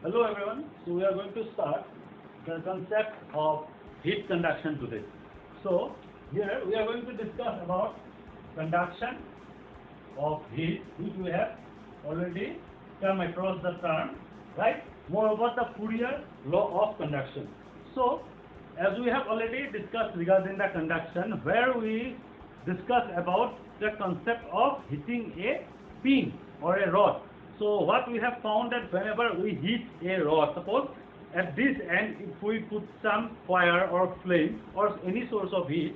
Hello everyone. So we are going to start the concept of heat conduction today. So here we are going to discuss about conduction of heat, which we have already come across the term, right? Moreover, the Fourier law of conduction. So as we have already discussed regarding the conduction, where we discuss about the concept of heating a pin or a rod. So what we have found that whenever we heat a rod, suppose at this end if we put some fire or flame or any source of heat,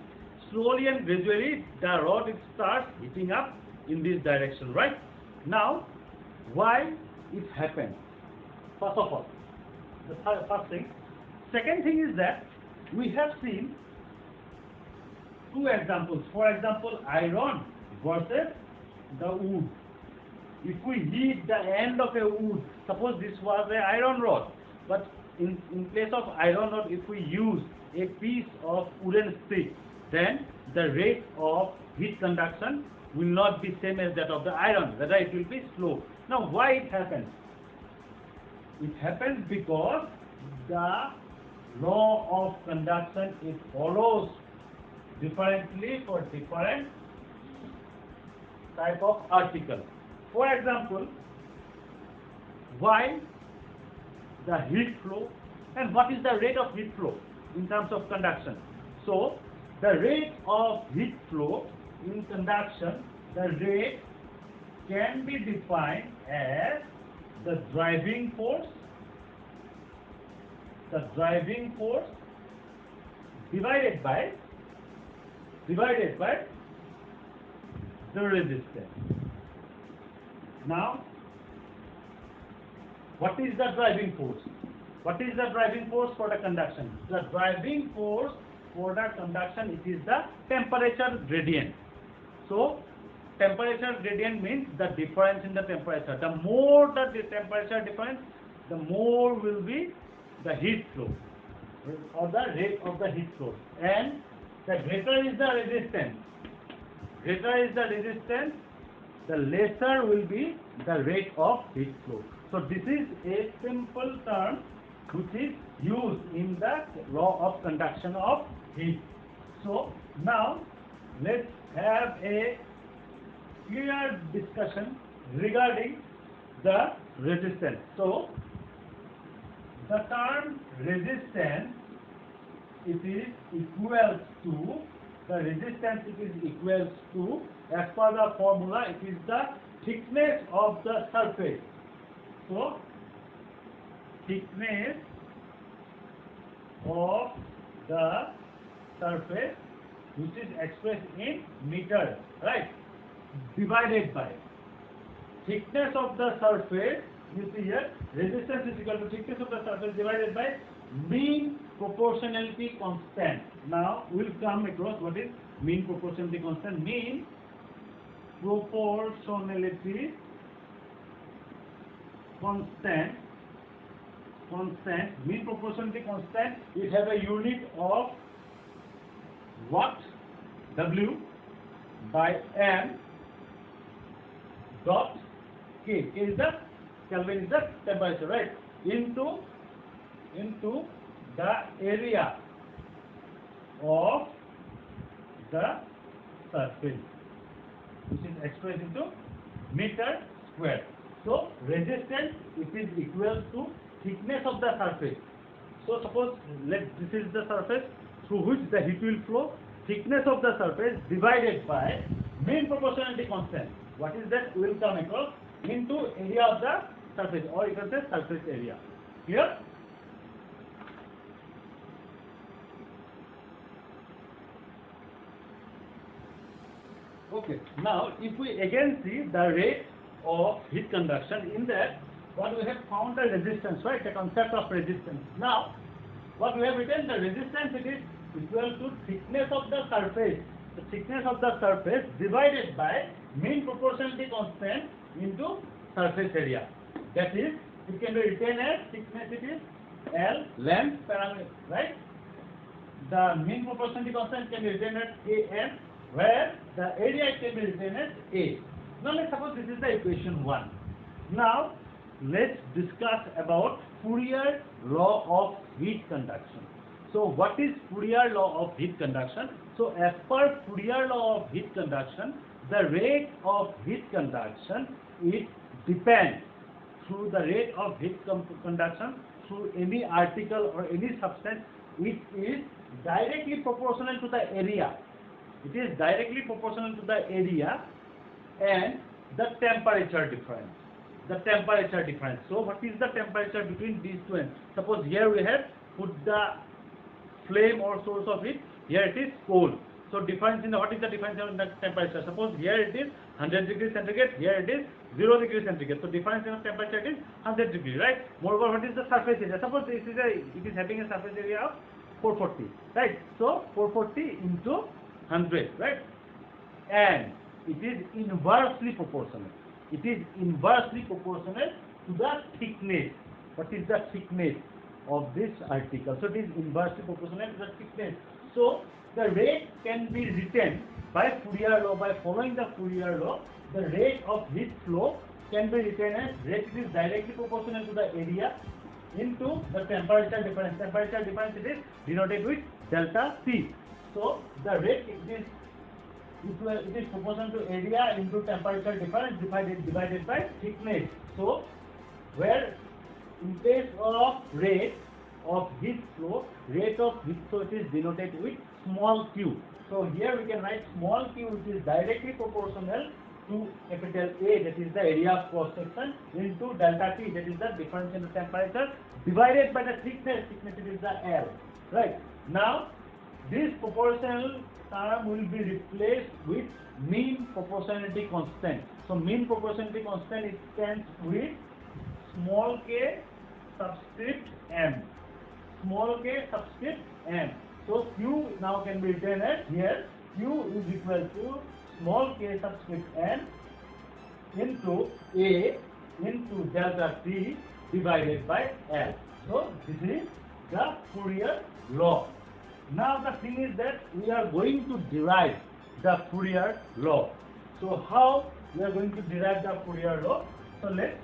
slowly and gradually the rod it starts heating up in this direction, right? Now, why it happens? First of all, the first thing. Second thing is that we have seen two examples. For example, iron versus the wood. If we heat the end of a wood, suppose this was an iron rod, but in place of iron rod, if we use a piece of wooden stick, then the rate of heat conduction will not be same as that of the iron, rather it will be slow. Now why it happens? It happens because the law of conduction, it follows differently for different type of article. For example, why the heat flow and what is the rate of heat flow in terms of conduction. So the rate of heat flow in conduction, the rate can be defined as the driving force divided by the resistance. Now, what is the driving force? What is the driving force for the conduction? The driving force for the conduction, it is the temperature gradient. So, temperature gradient means the difference in the temperature. The more the temperature difference, the more will be the heat flow or the rate of the heat flow. And the greater is the resistance. The lesser will be the rate of heat flow. So this is a simple term which is used in the law of conduction of heat. So now let's have a clear discussion regarding the resistance. So the term resistance, it is equals to, the resistance it is equals to, as per the formula, it is the thickness of the surface. So thickness of the surface, which is expressed in meters, right, divided by thickness of the surface. You see here, resistance is equal to thickness of the surface divided by mean proportionality constant. Now we'll come across what is mean proportionality constant. Mean proportionality constant. Mean proportionality constant, it has a unit of watt, W by M dot K. K is the Kelvin, is the temperature, right? Into the area of the surface, which is expressed into meter square. So resistance, it is equal to thickness of the surface. So suppose this is the surface through which the heat will flow. Thickness of the surface divided by mean proportionality constant. What is that? We will come across into area of the surface, or you can say surface area. Clear? Okay. Now, if we again see the rate of heat conduction, in that what we have found the resistance, right? The concept of resistance. Now, what we have written, the resistance, it is equal to thickness of the surface. The thickness of the surface divided by mean proportionality constant into surface area. That is, it can be written as thickness, it is L, length parameter, right? The mean proportionality constant can be written as Kn, where the area can be written as A. Now let's suppose this is the equation 1. Now let's discuss about Fourier law of heat conduction. So what is Fourier law of heat conduction? So as per Fourier law of heat conduction, the rate of heat conduction, it depends through the rate of heat conduction through any article or any substance. It is directly proportional to the area. It is directly proportional to the area and the temperature difference. The temperature difference. So what is the temperature between these two ends? Suppose here we have put the flame or source of heat. Here it is coal. So difference in the, what is the difference in the temperature? Suppose here it is 100 degrees centigrade. Here it is 0 degrees centigrade. So difference in the temperature is 100 degrees, right? Moreover, what is the surface area? Suppose it is having a surface area of 440, right? So 440 into 100, right? And it is inversely proportional. It is inversely proportional to the thickness. What is the thickness of this article? So it is inversely proportional to the thickness. So the rate can be written by Fourier law. By following the Fourier law, the rate of heat flow can be written as rate is directly proportional to the area into the temperature difference. Temperature difference it is denoted with delta T. So the rate it is proportional to area into temperature difference divided by thickness. So where in case of rate of heat flow it is denoted with small q. So here we can write small q, which is directly proportional to capital A, that is the area of cross section, into delta T, that is the difference in the temperature, divided by the thickness. Thickness it is the L. Right. Now this proportional term will be replaced with mean proportionality constant. So mean proportionality constant, it stands with small k subscript m. Small k subscript m. So Q now can be written as here Q is equal to small k subscript n into A into delta T divided by L. So this is the Fourier law. Now the thing is that we are going to derive the Fourier law. So how we are going to derive the Fourier law? So let's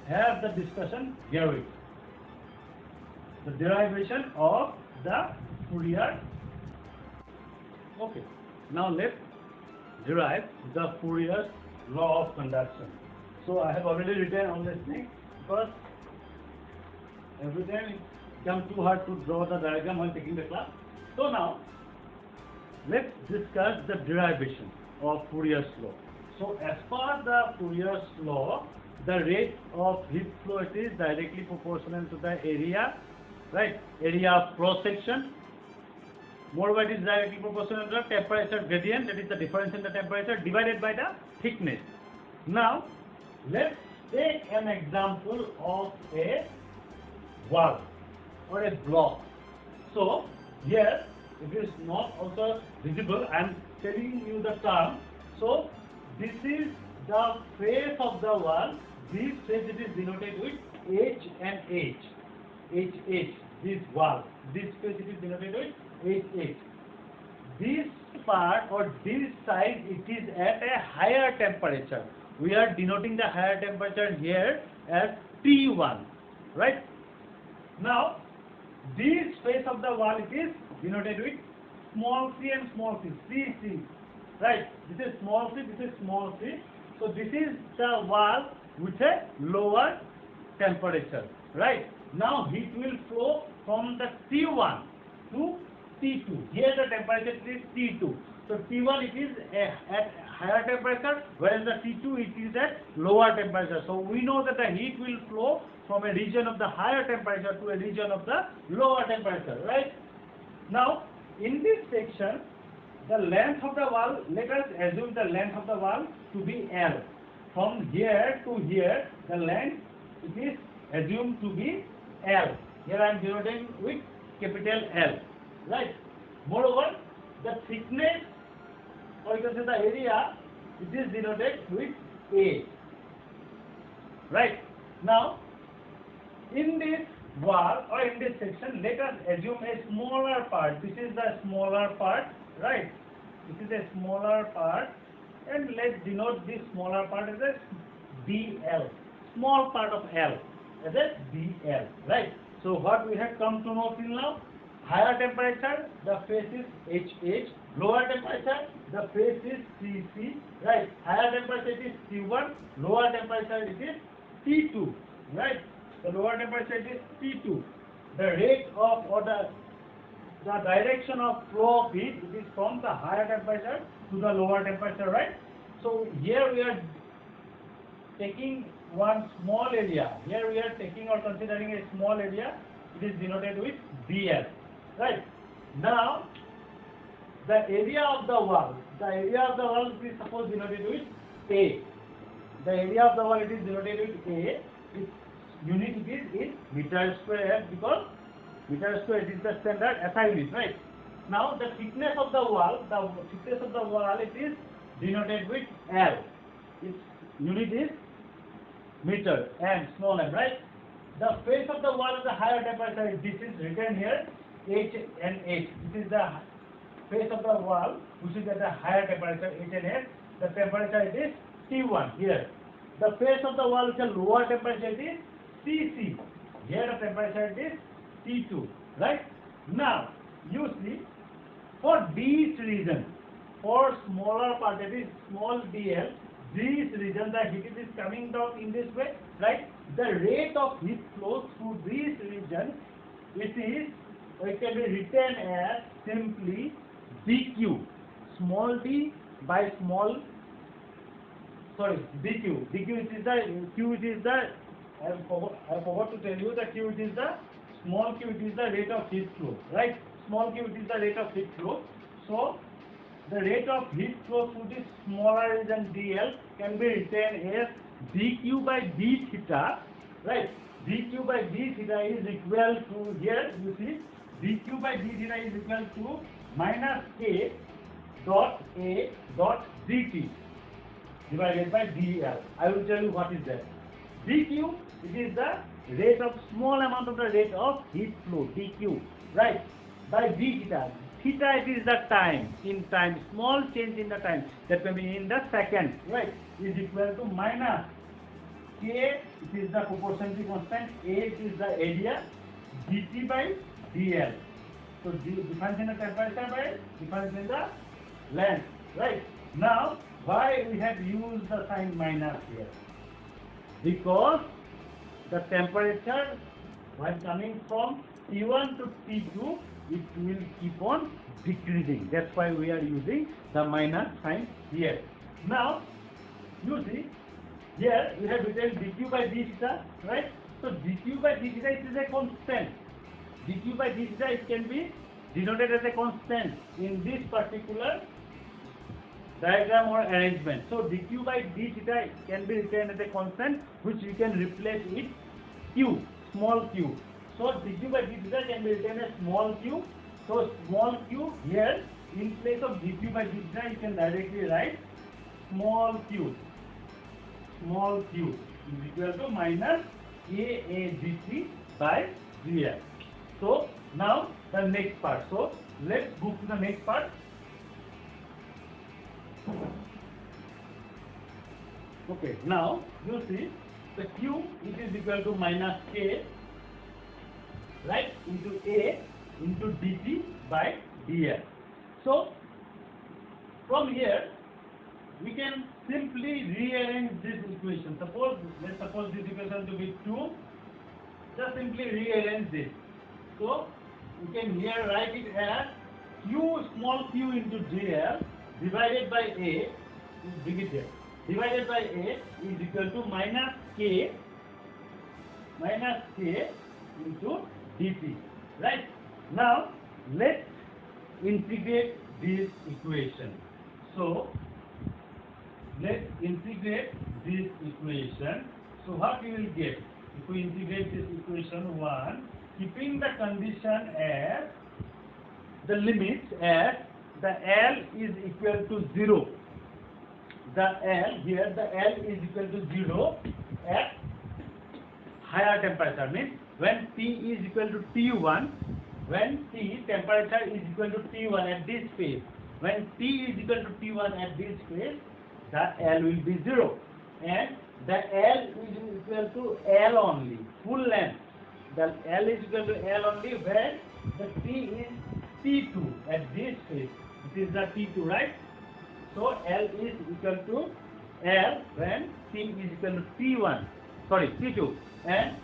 have the discussion here. The derivation of the Fourier. Okay. Now let's derive the Fourier's law of conduction. So I have already written on this thing because every time it becomes too hard to draw the diagram while taking the class. So now let's discuss the derivation of Fourier's law. So as per the Fourier's law, the rate of heat flow it is directly proportional to the area, right? Area of cross section. Moreover, it is directly proportional to the temperature gradient, that is the difference in the temperature, divided by the thickness. Now, let's take an example of a wall or a block. So, here, it is not also visible, I am telling you the term. So, this is the face of the wall. This face it is denoted with H and H. H, this wall. This face it is denoted with H. This part or this side it is at a higher temperature. We are denoting the higher temperature here as T1, right? Now this face of the wall it is denoted with small c and small c, C, right? This is small c, this is small c. So this is the wall with a lower temperature, right? Now heat will flow from the T1 to T2. Here the temperature is T2. So T1 it is at higher temperature, whereas the T2 it is at lower temperature. So we know that the heat will flow from a region of the higher temperature to a region of the lower temperature, right? Now in this section, the length of the wall, let us assume the length of the wall to be L. From here to here, the length it is assumed to be L. Here I am denoting with capital L, right? Moreover, the thickness, or you can say the area, it is denoted with A, right? Now, in this wall or in this section, let us assume a smaller part. This is the smaller part, right? This is a smaller part, and let's denote this smaller part as a DL. small part of L as a dl, right? So what we have come to know till now, higher temperature the phase is HH, lower temperature the phase is CC, right? Higher temperature it is T1, lower temperature it is T2, right? The lower temperature it is T2. The rate of or the direction of flow of heat, it is from the higher temperature to the lower temperature, right? So here we are taking one small area. Here we are taking or considering a small area. It is denoted with dl, right? Now the area of the wall. The area of the wall is suppose denoted with A. The area of the wall it is denoted with A. Its unit it is in meter square because meter square is the standard SI unit, right? Now the thickness of the wall, it is denoted with L. Its unit is meter and small m, right? The face of the wall is the higher temperature. This is written here H and H. This is the face of the wall which is at the higher temperature H and H. The temperature it is T1 here. The face of the wall which is lower temperature it is CC. Here the temperature it is T2, right? Now you see for this region, for smaller part that is small dl, this region the heat is coming down in this way, right? The rate of heat flow through this region, it can be written as simply dq, small d by small, dq. Dq is the q is the I forgot to tell you that q is the small q is the rate of heat flow, right? Small q is the rate of heat flow. So the rate of heat flow through this smaller region dl can be written as dq by d theta, right? dq by d theta is equal to, here you see, dq by d theta is equal to minus k dot a dot dt divided by dl. I will tell you what is that. dq, it is the rate of small amount of the rate of heat flow, dq, right? By d theta. Theta it is the time, in time, small change in the time, that may be in the second, right? Is equal to minus k, it is the proportionality constant, a it is the area, dt by dl. So difference in the temperature by difference in the length, right? Now why we have used the sign minus here? Because the temperature when coming from T1 to T2, it will keep on decreasing. That's why we are using the minus sign here. Now you see here we have written dq by d theta, right? So dq by d theta is a constant. dq by d theta it can be denoted as a constant in this particular diagram or arrangement. So dq by d theta can be written as a constant which we can replace with q, small q. So dq by d theta can be written as small q. So small q here in place of dq by d theta you can directly write small q. Small q is equal to minus dt by dl. So now the next part. So let's go to the next part. Okay, now you see the q it is equal to minus k, right, into a into dt by dl. So from here we can simply rearrange this equation. Let's suppose this equation to be 2. Just simply rearrange this. So we can here write it as q, small q into dl divided by a, divided by a is equal to minus k into dt, right? Now let's integrate this equation. So let's integrate this equation. So what we will get if we integrate this equation 1, keeping the condition as the limits as the L is equal to 0. The L here, the L is equal to 0 at higher temperature, means when T is equal to T1, when T temperature is equal to T1 at this phase, when T is equal to T1 at this phase, the L will be 0. and the L is equal to L only, full length. The L is equal to L only when the T is T2 at this phase. It is the T2, right? So L is equal to L when T is equal to T1, sorry, T2, and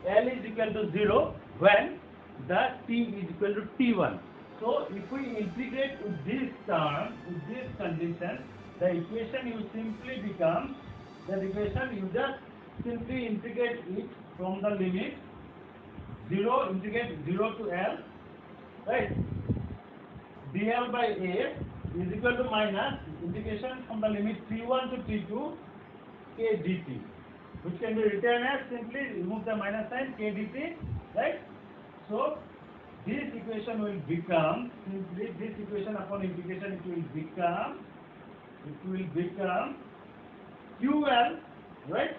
L is equal to 0 when the T is equal to T1. So if we integrate with this term, with this condition, the equation you simply become, you just simply integrate it from the limit 0, integrate 0 to L, right? dl by A is equal to minus integration from the limit T1 to T2 k dt, which can be written as simply remove the minus sign k dt, right? So this equation will become simply this equation upon integration it will become QL, right?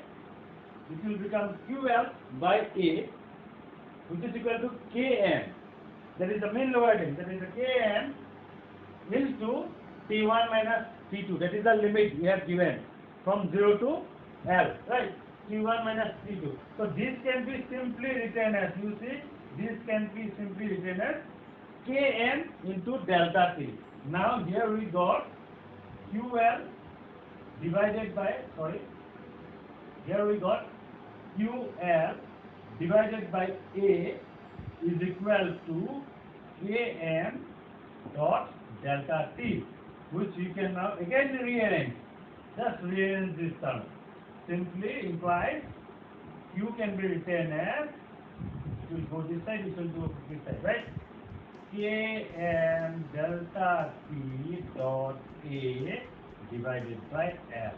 It will become QL by A, which is equal to Kn. That is the main logarithm. That is the Kn into T1 minus T2. That is the limit we have given from 0 to L, right? T1 minus T2. So this can be simply written as, you see, this can be simply written as Kn into delta T. Now here we got QL divided by, here we got QL divided by A is equal to Kn dot delta T, which you can now again rearrange. Just rearrange this term. Simply implies Q can be written as, it will go this side, it will go this side, right? Kn delta T dot A divided by L.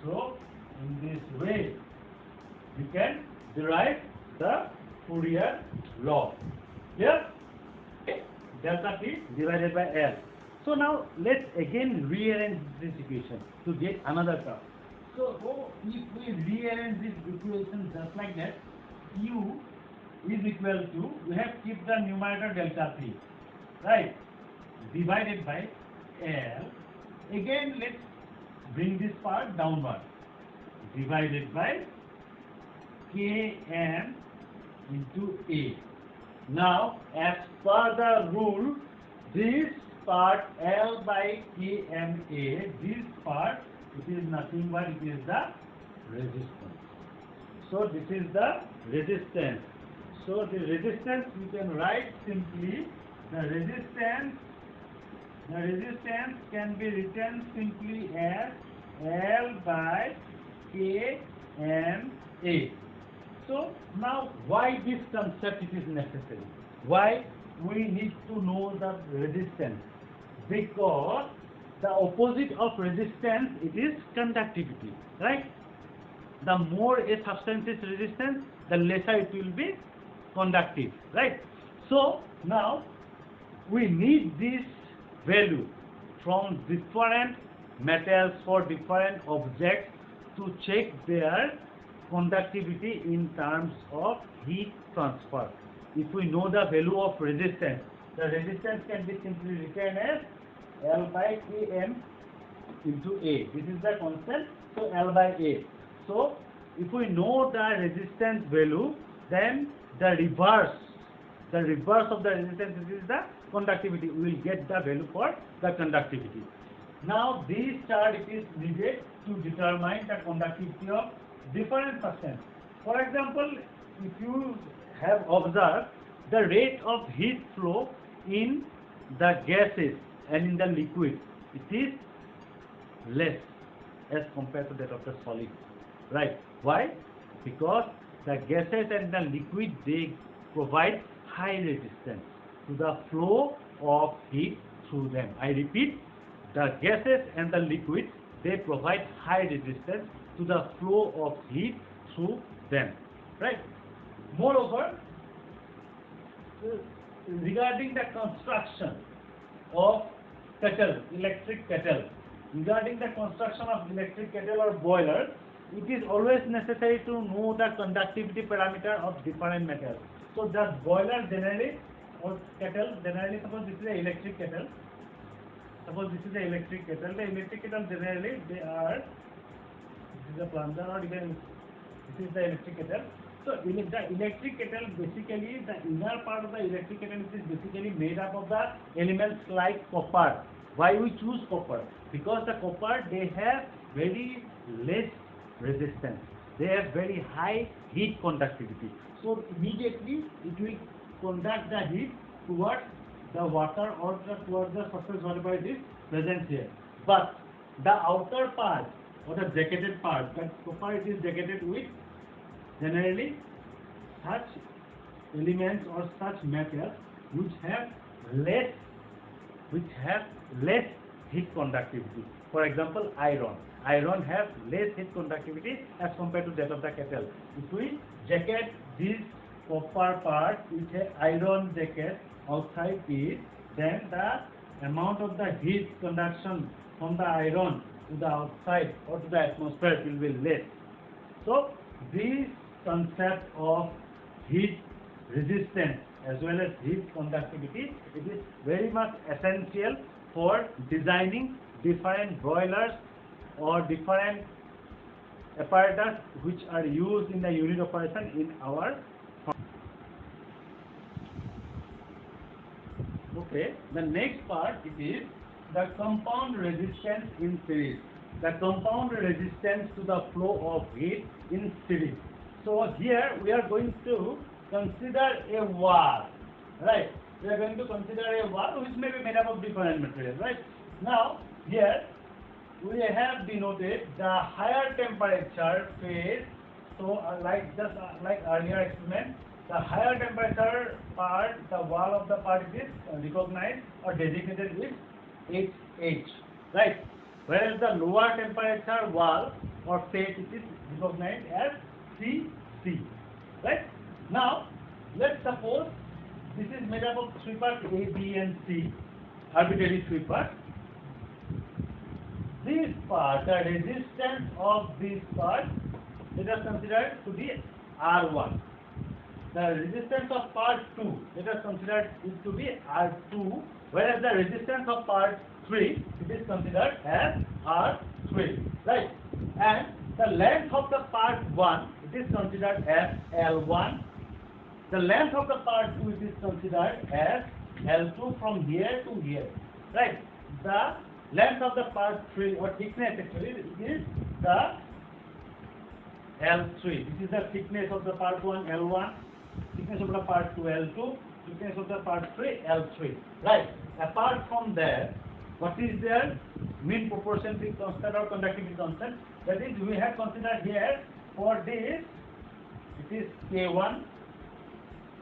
So in this way you can derive the Fourier law. Here delta T divided by L. So now let's again rearrange this equation to get another term. So if we rearrange this equation just like that, U is equal to, we have kept the numerator delta T, right, divided by L. Again let's bring this part downward, divided by Kn into A. Now as per the rule, this part L by KMA, this part, it is nothing but it is the resistance. So this is the resistance. So the resistance you can write simply, the resistance can be written simply as L by KMA. So now why this concept it is necessary? Why we need to know the resistance? Because the opposite of resistance it is conductivity, right? The more a substance is resistant, the lesser it will be conductive, right? So now we need this value from different metals for different objects to check their conductivity in terms of heat transfer. If we know the value of resistance, the resistance can be simply written as L by Km into A. This is the constant, so L by A. So if we know the resistance value, then the reverse of the resistance is the conductivity. We will get the value for the conductivity. Now this chart it is needed to determine the conductivity of different substances. For example, if you have observed the rate of heat flow in the gases and in the liquid, it is less as compared to that of the solid, right? Why? Because the gases and the liquid, they provide high resistance to the flow of heat through them. I repeat, the gases and the liquids, they provide high resistance to the flow of heat through them, right? Moreover, regarding the construction of kettle, electric kettle, or boiler, it is always necessary to know the conductivity parameter of different metals. So the boiler generally or kettle generally, suppose this is an electric kettle. The electric kettle generally This is a plunger, or even this is the electric kettle. So the electric kettle, basically the inner part of the electric kettle is basically made up of the elements like copper. Why we choose copper? Because the copper, they have very less resistance. They have very high heat conductivity. So immediately it will conduct the heat towards the water or towards the surface whatever it is present here. But the outer part or the jacketed part, that copper, it is jacketed with generally such elements or such metals which have less heat conductivity. For example, iron. Iron have less heat conductivity as compared to that of the kettle. If we jacket this copper part with an iron jacket outside it, then the amount of the heat conduction from the iron to the outside or to the atmosphere will be less. So this concept of heat resistance as well as heat conductivity, it is very much essential for designing different boilers or different apparatus which are used in the unit operation in our farm. Okay, the next part, it is the compound resistance in series. The compound resistance to the flow of heat in series. So here we are going to consider a wall, right? We are going to consider a wall which may be made up of different materials, right? Now here we have denoted the higher temperature phase. So like earlier experiment, the higher temperature part, the wall of the part is recognized or designated with HH, right? Whereas the lower temperature wall or phase, it is recognized as CC, right? Now let's suppose this is made up of three parts A, B and C, arbitrary three parts. This part, the resistance of this part, let us consider to be R1. The resistance of part 2, let us consider it to be R2, whereas the resistance of part 3, it is considered as R3, right? And the length of the part 1, it is considered as L1. The length of the part 2, it is considered as L2 from here to here, right? The length of the part 3 or thickness actually is the L3. This is the thickness of the part 1 L1, thickness of the part 2 L2, thickness of the part 3 L3, right? Apart from that, what is their mean proportionality constant or conductivity constant? That is, we have considered here for this it is K1,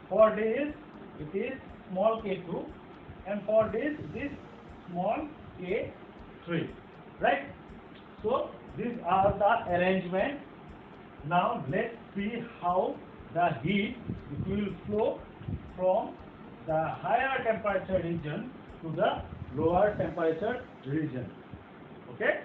for this it is small k2, and for this small k3, right? So these are the arrangement. Now let's see how the heat, it will flow from the higher temperature region to the lower temperature region. Okay?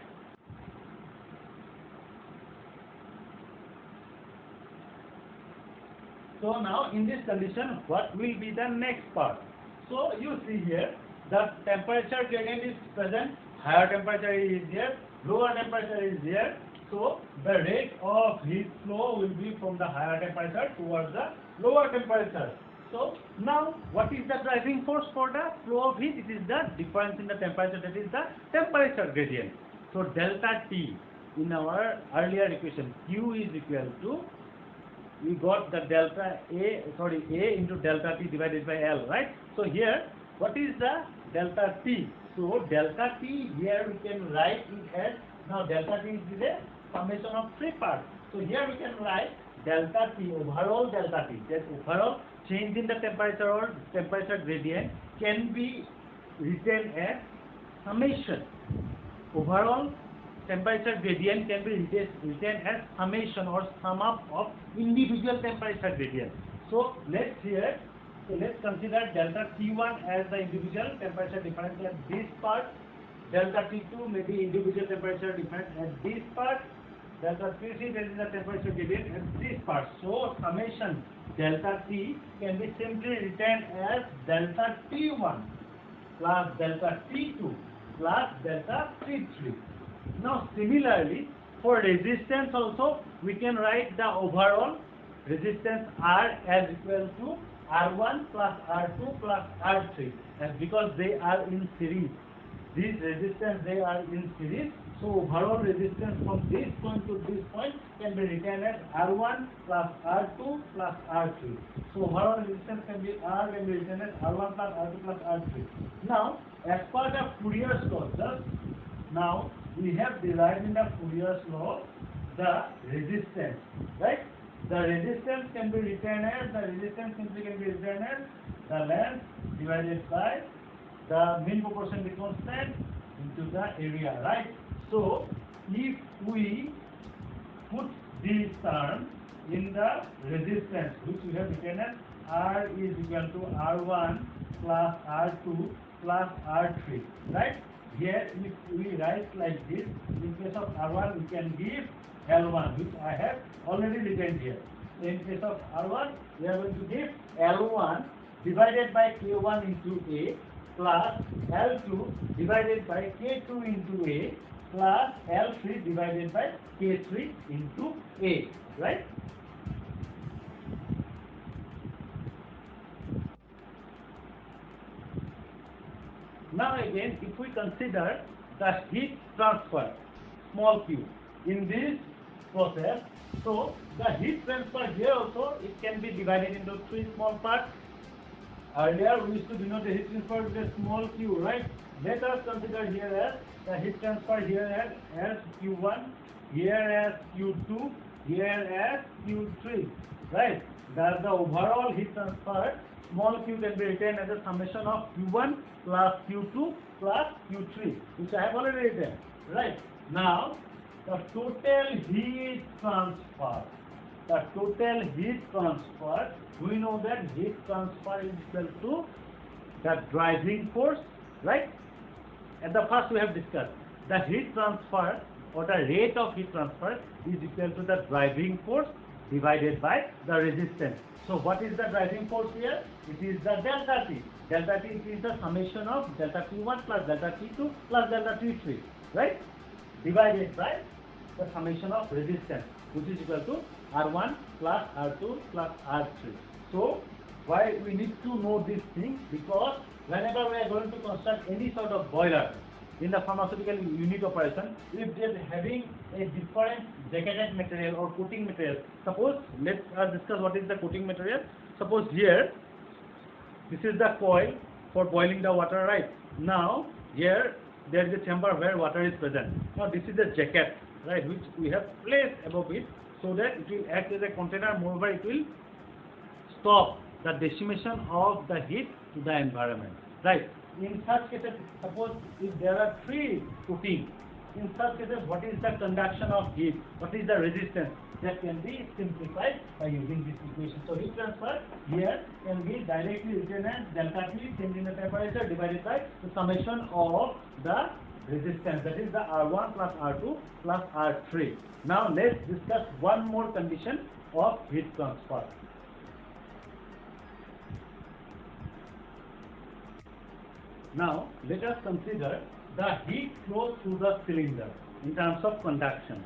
So now in this condition, what will be the next part? So you see here, the temperature gradient is present, higher temperature is here, lower temperature is here. So the rate of heat flow will be from the higher temperature towards the lower temperature. So now what is the driving force for the flow of heat? It is the difference in the temperature, that is the temperature gradient. So delta T in our earlier equation, Q is equal to, we got the A into delta T divided by L, right? So here, what is the delta T? So delta T here we can write it as, now delta T is a summation of three parts. So here we can write delta T, overall delta T, that overall change in the temperature or temperature gradient can be written as summation. Overall temperature gradient can be written as summation or sum up of individual temperature gradient. So let's consider delta T1 as the individual temperature difference at this part, delta T2 may be individual temperature difference at this part, delta T3 that is the temperature gradient at this part. So summation delta T can be simply written as delta T1 plus delta T2 plus delta T3. Now similarly, for resistance also, we can write the overall resistance R as equal to R1 plus R2 plus R3, and because they are in series, these resistance they are in series, so overall resistance from this point to this point can be written as R1 plus R2 plus R3. So overall resistance can be written as R1 plus R2 plus R3. Now, as per the Fourier's law, now we have derived in the Fourier's law the resistance, right? The resistance can be written as the length divided by the mean proportion be constant into the area, right? So if we put these terms in the resistance, which we have written as R is equal to R1 plus R2 plus R3, right? Here if we write like this, in case of R1 we can give L1, which I have already written here. In case of R1, we are going to give L1 divided by K1 into A plus L2 divided by K2 into A plus L3 divided by K3 into A, right? Now again, if we consider the heat transfer, small q, in this process, so the heat transfer here also, it can be divided into three small parts. Earlier we used to denote the heat transfer with a small q, right? Let us consider here as the heat transfer here as Q1, here as Q2, here as Q3, right? Thus the overall heat transfer, small q can be written as a summation of Q1 plus Q2 plus Q3, which I have already written, right? Now, the total heat transfer, we know that heat transfer is equal to the driving force, right? At the first we have discussed the heat transfer or the rate of heat transfer is equal to the driving force divided by the resistance. So what is the driving force here? It is the delta T. Delta T is the summation of delta T1 plus delta T2 plus delta T3, right? Divided by the summation of resistance, which is equal to R1 plus R2 plus R3. So why we need to know these things? Because whenever we are going to construct any sort of boiler in the pharmaceutical unit operation, if they are having a different jacketed material or coating material, suppose let's discuss what is the coating material. Suppose here this is the coil for boiling the water, right? Now here there is a chamber where water is present. Now this is the jacket, right, which we have placed above it so that it will act as a container. Moreover, it will stop the decimation of the heat to the environment, right? In such cases, suppose if there are three coatings, in such cases what is the conduction of heat, what is the resistance, that can be simplified by using this equation. So heat transfer here can be directly written as delta T, change in the temperature, divided by the summation of the resistance, that is the R1 plus R2 plus R3. Now let's discuss one more condition of heat transfer. Now let us consider the heat flow through the cylinder in terms of conduction.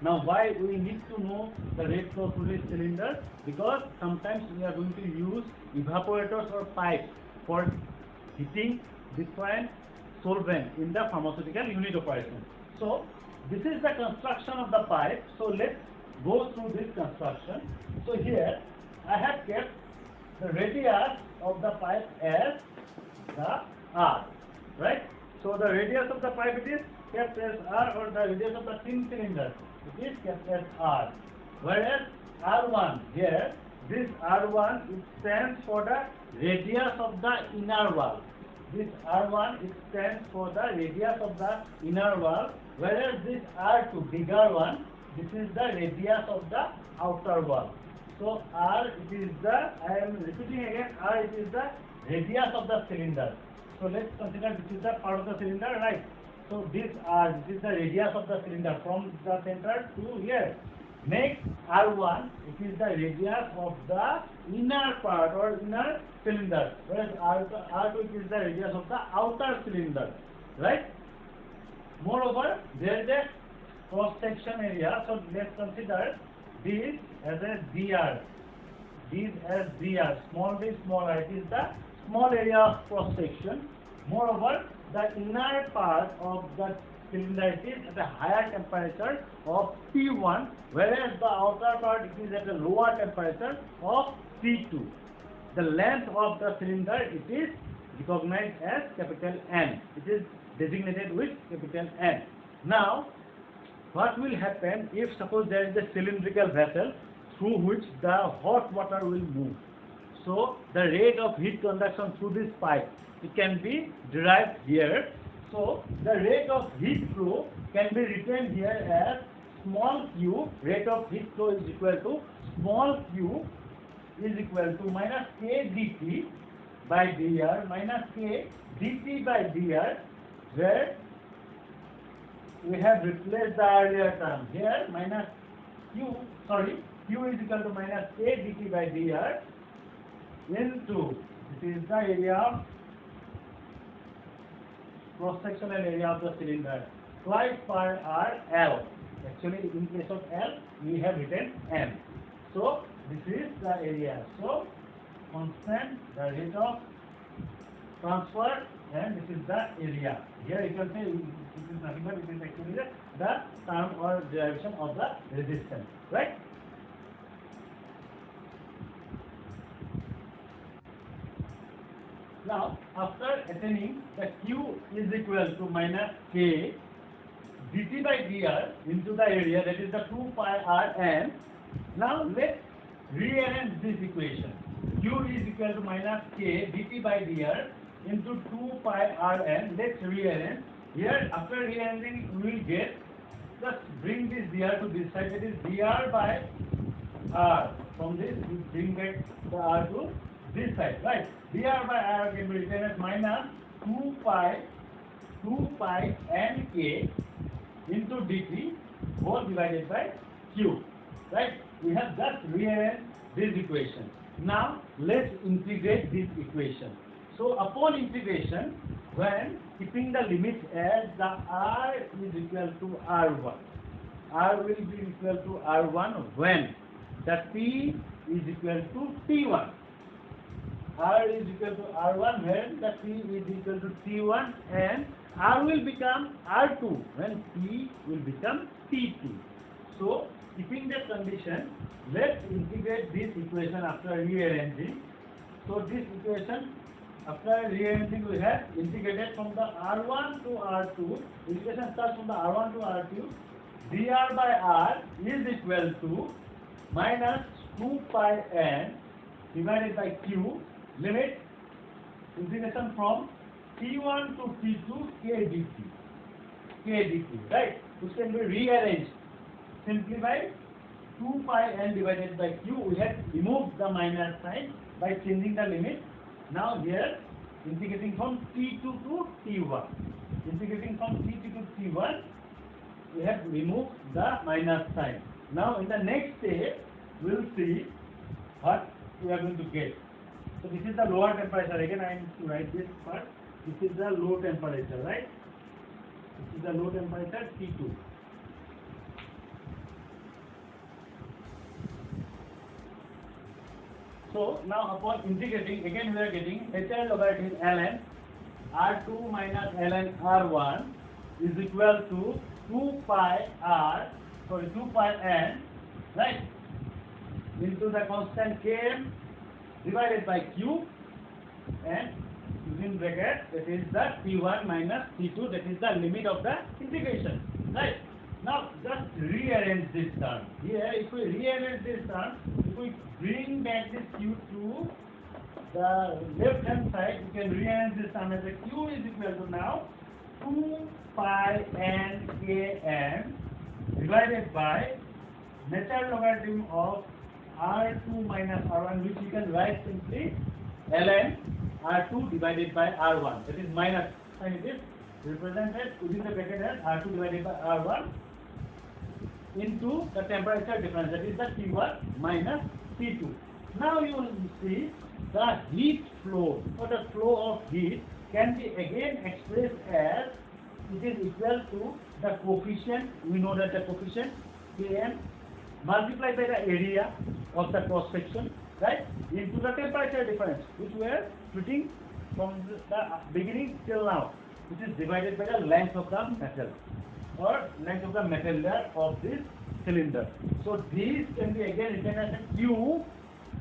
Now why we need to know the rate flow through this cylinder? Because sometimes we are going to use evaporators or pipes for heating different solvent in the pharmaceutical unit operation. So this is the construction of the pipe. So let's go through this construction. So here I have kept the radius of the pipe as the R, right? So the radius of the pipe it is kept as R, or the radius of the thin cylinder it is kept as R. Whereas R1 here, this R1 it stands for the radius of the inner valve. This R1 it stands for the radius of the inner valve, whereas this R2 bigger one, this is the radius of the outer valve. So R it is the, I am repeating again, R it is the radius of the cylinder. So let's consider this is the part of the cylinder, right? So this is the radius of the cylinder from the center to here. Next R1 it is the radius of the inner part or inner cylinder, whereas R2 it is the radius of the outer cylinder, right? Moreover, there is a cross section area. So let's consider this as a dr. This as dr. Small d, small r. It is the small area of cross section. Moreover, the inner part of the cylinder is at a higher temperature of T1, whereas the outer part it is at a lower temperature of T2. The length of the cylinder it is recognized as capital N. It is designated with capital N. Now, what will happen if suppose there is a cylindrical vessel through which the hot water will move? So, the rate of heat conduction through this pipe, it can be derived here. So, the rate of heat flow can be written here as small q, rate of heat flow is equal to small q is equal to minus k dt by dr minus k dt by dr, where we have replaced the earlier term here minus q is equal to minus k dt by dr into, this is the area of cross-sectional area of the cylinder, twice per r L. Actually, in case of L, we have written M. So, this is the area. So, constant, the rate of transfer, and this is the area. Here you can say it is nothing but it is actually the term or derivation of the resistance, right? Now, after attaining the Q is equal to minus K dt by dr into the area, that is the 2 pi r n. Now, let's rearrange this equation. Q is equal to minus K dt by dr into 2 pi r n. Let's rearrange. Here, after rearranging, we will get, just bring this dr to this side, that is dr by r. From this, we bring back the r to this side, right? dr by r can be written as minus 2 pi n k into dt whole divided by q, right? We have just rearranged this equation. Now, let's integrate this equation. So, upon integration, when keeping the limit as the r is equal to r1, r will be equal to r1 when the t is equal to t1. R is equal to R1 when the T is equal to T1, and R will become R2 when T will become T2. So, keeping that condition, let's integrate this equation after rearranging. So, this equation after rearranging we have integrated from the R1 to R2. Equation starts from the R1 to R2. dr by R is equal to minus 2 pi n divided by Q. Limit integration from T1 to T2 k dt, right? Which can be rearranged simply by 2 pi n divided by q. We have removed the minus sign by changing the limit. Now here, integrating from T2 to T1. Integrating from T2 to T1, we have removed the minus sign. Now in the next step, we will see what we are going to get. So this is the lower temperature. Again, I am to write this part. This is the low temperature, right? This is the low temperature T2. So now upon integrating, again we are getting natural logarithm ln R2 minus ln R1 is equal to 2 pi n, right? Into the constant Km divided by Q, and within bracket, that is the T1 minus T2, that is the limit of the integration, right? Now just rearrange this term. Here, if we rearrange this term, if we bring back this Q to the left hand side, we can rearrange this term as a Q is equal to now 2 pi n k n divided by natural logarithm of R2 minus R1, which you can write simply ln R2 divided by R1. That is minus sign, it is represented within the bracket as R2 divided by R1 into the temperature difference, that is the T1 minus T2. Now you will see the heat flow or the flow of heat can be again expressed as it is equal to the coefficient, we know that the coefficient Kn multiplied by the area of the cross section, right, into the temperature difference, which we are putting from the beginning till now, which is divided by the length of the metal or length of the metal layer of this cylinder. So this can be again written as a Q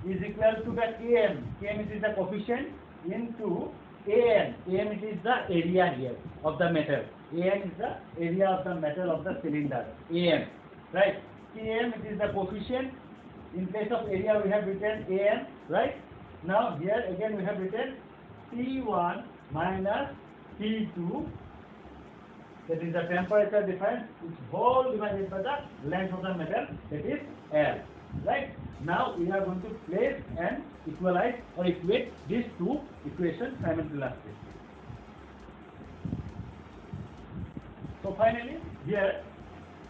is equal to the Km. Km is the coefficient into An. An is the area here of the metal. An is the area of the metal of the cylinder. An, right? Km it is the coefficient. In place of area we have written An, right? Now here again we have written T1 minus T2. That is the temperature difference, which whole divided by the length of the metal, that is L. Right? Now we are going to place and equalize or equate these two equations simultaneously. So finally, here,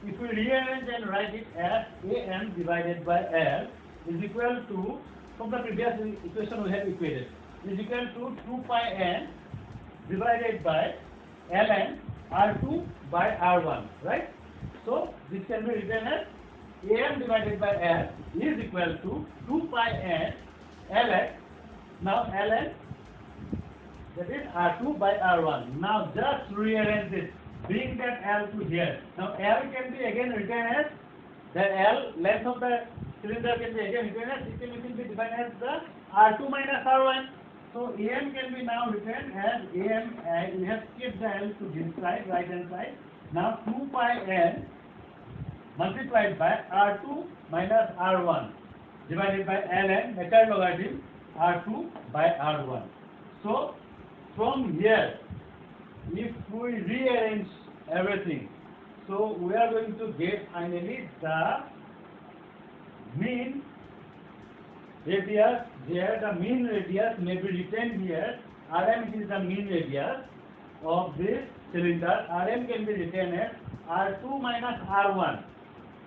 if we rearrange and write it as Am divided by L is equal to, from the previous equation we have equated, is equal to 2 pi n divided by Ln R2 by R1, right? So this can be written as Am divided by L is equal to 2 pi n Ln, now Ln, that is R2 by R1. Now just rearrange this, bring that L to here. Now L can be again written as, the L, length of the cylinder can be again written as, it can be defined as the R2 minus R1. So Am can be now written as Am, and we have kept the L to this side, right hand side. Now 2 pi n multiplied by R2 minus R1 divided by Ln, natural logarithm R2 by R1. So from here, if we rearrange everything, so we are going to get finally the mean radius. Here the mean radius may be written here. Rm is the mean radius of this cylinder. Rm can be written as R2 minus R1.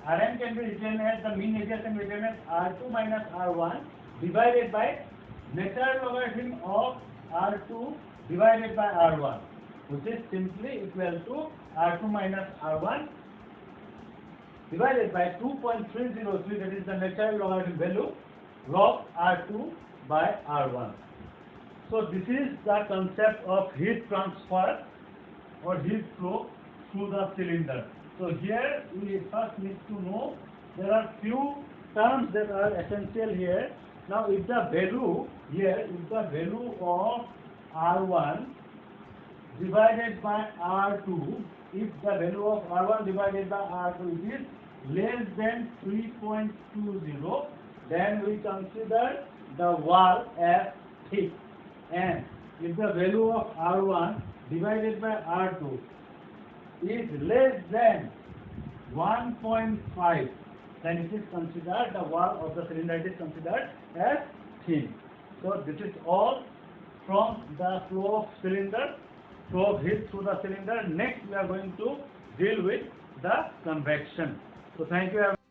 Rm can be written as, the mean radius can be written as R2 minus R1 divided by natural logarithm of R2 divided by R1, which is simply equal to R2 minus R1 divided by 2.303, that is the natural logarithm value, log R2 by R1. So this is the concept of heat transfer or heat flow through the cylinder. So here we first need to know there are few terms that are essential here. Now if the value here, if the value of R1 divided by R2, if the value of R1 divided by R2 is less than 3.20, then we consider the wall as thick. And if the value of R1 divided by R2 is less than 1.5, then it is considered, the wall of the cylinder is considered as thin. So this is all from the flow of cylinder, flow of heat through the cylinder. Next we are going to deal with the convection. So thank you everyone.